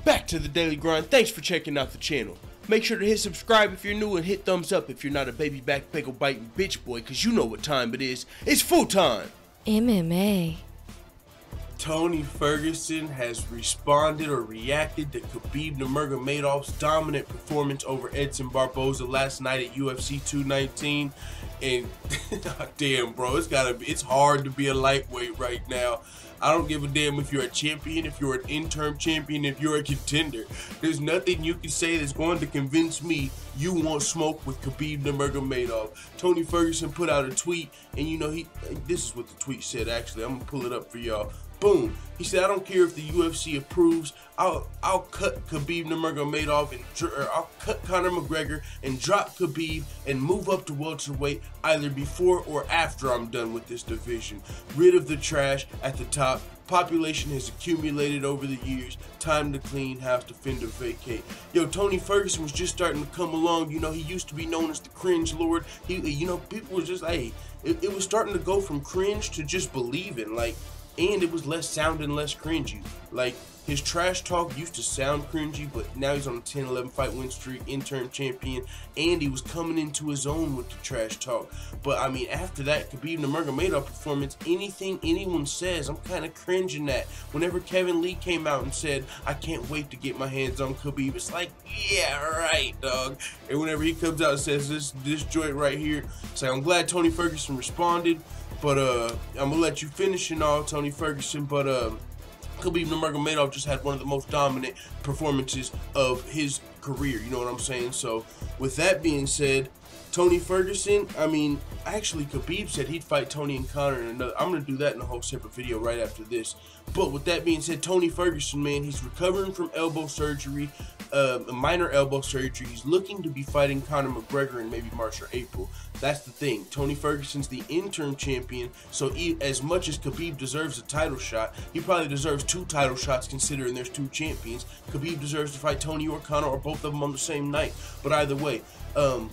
back to the daily grind. Thanks for checking out the channel. Make sure to hit subscribe if you're new and hit thumbs up if you're not a baby back pickle biting bitch boy, cause you know what time it is. It's full time. MMA. Tony Ferguson has responded or reacted to Khabib Nurmagomedov's dominant performance over Edson Barboza last night at UFC 219. And damn, bro, it's hard to be a lightweight right now. I don't give a damn if you're a champion, if you're an interim champion, if you're a contender. There's nothing you can say that's going to convince me you won't smoke with Khabib Nurmagomedov. Tony Ferguson put out a tweet, and you know, this is what the tweet said actually. I'm gonna pull it up for y'all. Boom. He said, I don't care if the UFC approves. I'll cut Khabib Nurmagomedov and I'll cut Conor McGregor and drop Khabib and move up to welterweight either before or after I'm done with this division. Rid of the trash at the top. Population has accumulated over the years. Time to clean house, defend or vacate. Yo, Tony Ferguson was just starting to come along. You know, he used to be known as the cringe lord. You know, people were just like, it was starting to go from cringe to just believing, like. And it was sounding less cringy. Like, his trash talk used to sound cringy, but now he's on a 10-11 fight win streak, interim champion, and he was coming into his own with the trash talk. But I mean, after that Khabib Nurmagomedov performance, anything anyone says, I'm kind of cringing at. Whenever Kevin Lee came out and said, I can't wait to get my hands on Khabib, it's like, yeah, right, dog. And whenever he comes out and says this joint right here, it's like, I'm glad Tony Ferguson responded. But I'm gonna let you finish and all, Tony Ferguson. But Khabib Nurmagomedov just had one of the most dominant performances of his career. You know what I'm saying? So with that being said, Tony Ferguson, I mean, actually Khabib said he'd fight Tony and Conor in another. I'm gonna do that in a whole separate video right after this. But with that being said, Tony Ferguson, man, he's recovering from elbow surgery, a minor elbow surgery. He's looking to be fighting Conor McGregor in maybe March or April. That's the thing. Tony Ferguson's the interim champion, so as much as Khabib deserves a title shot, he probably deserves 2 title shots considering there's 2 champions. Khabib deserves to fight Tony or Conor or both of them on the same night. But either way,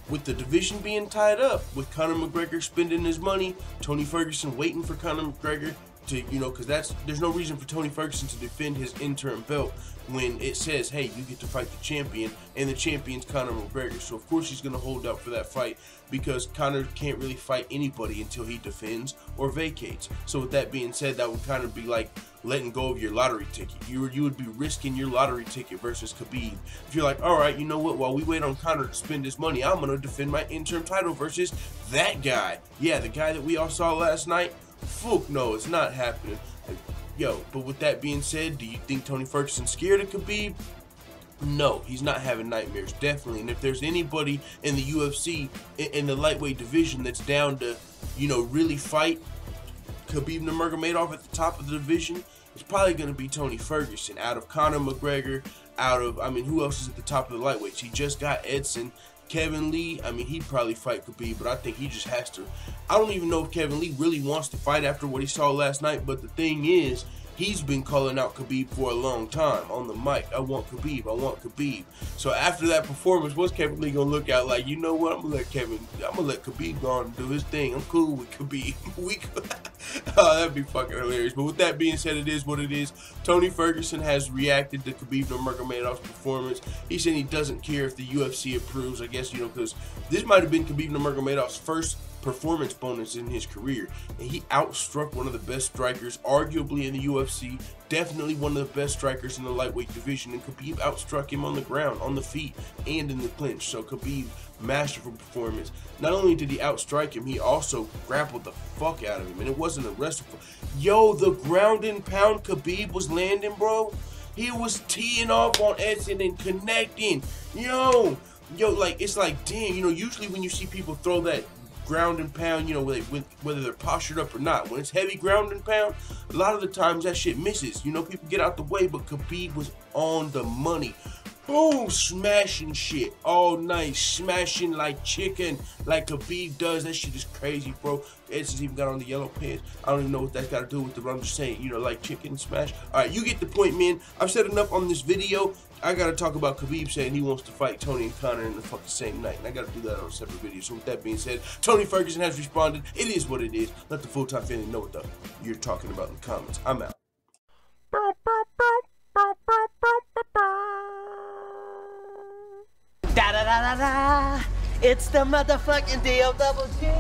with the division being tied up, with Conor McGregor spending his money, Tony Ferguson waiting for Conor McGregor to, you know, because there's no reason for Tony Ferguson to defend his interim belt when it says, hey, you get to fight the champion, and the champion's Conor McGregor. So of course he's going to hold out for that fight, because Conor can't really fight anybody until he defends or vacates. So with that being said, that would kind of be like letting go of your lottery ticket. You would be risking your lottery ticket versus Khabib. If you're like, all right, you know what, while we wait on Conor to spend his money, I'm going to defend my interim title versus that guy. Yeah, the guy that we all saw last night. Fuck no, it's not happening. Yo, but with that being said, do you think Tony Ferguson's scared of Khabib? No, he's not having nightmares, definitely. And if there's anybody in the UFC, in the lightweight division, that's down to, you know, really fight Khabib Nurmagomedov at the top of the division, it's probably going to be Tony Ferguson. Out of Conor McGregor, I mean, who else is at the top of the lightweights? He just got Edson. Kevin Lee, I mean, he'd probably fight Khabib, but I think he just has to. I don't even know if Kevin Lee really wants to fight after what he saw last night, but the thing is, he's been calling out Khabib for a long time on the mic. I want Khabib, I want Khabib. So after that performance, what's Kevin Lee gonna look out like? You know what? I'm gonna let Khabib go on and do his thing. I'm cool with Khabib. Oh, that'd be fucking hilarious. But with that being said, it is what it is. Tony Ferguson has reacted to Khabib Nurmagomedov's performance. He said he doesn't care if the UFC approves. I guess, you know, because this might have been Khabib Nurmagomedov's first performance bonus in his career, and he outstruck one of the best strikers arguably in the UFC, definitely one of the best strikers in the lightweight division, and Khabib outstruck him on the ground, on the feet, and in the clinch. So Khabib, masterful performance. Not only did he outstrike him, he also grappled the fuck out of him, and it wasn't a wrestle. Yo, the ground and pound Khabib was landing, bro. He was teeing off on Edson and connecting. Yo, like, it's like, damn, you know, usually when you see people throw that ground and pound, you know, whether they're postured up or not, when it's heavy ground and pound, a lot of the times that shit misses. You know, people get out the way, but Khabib was on the money. Boom, smashing shit all night, smashing like chicken, like Khabib does. That shit is crazy, bro. Edson's even got on the yellow pants. I don't even know what that's got to do with it, but I'm just saying, you know, like chicken smash. All right, you get the point, man. I've said enough on this video. I got to talk about Khabib saying he wants to fight Tony and Conor in the fucking same night, and I got to do that on a separate video. So with that being said, Tony Ferguson has responded. It is what it is. Let the full-time family know what you're talking about in the comments. I'm out. da da. It's the motherfucking D-O double G.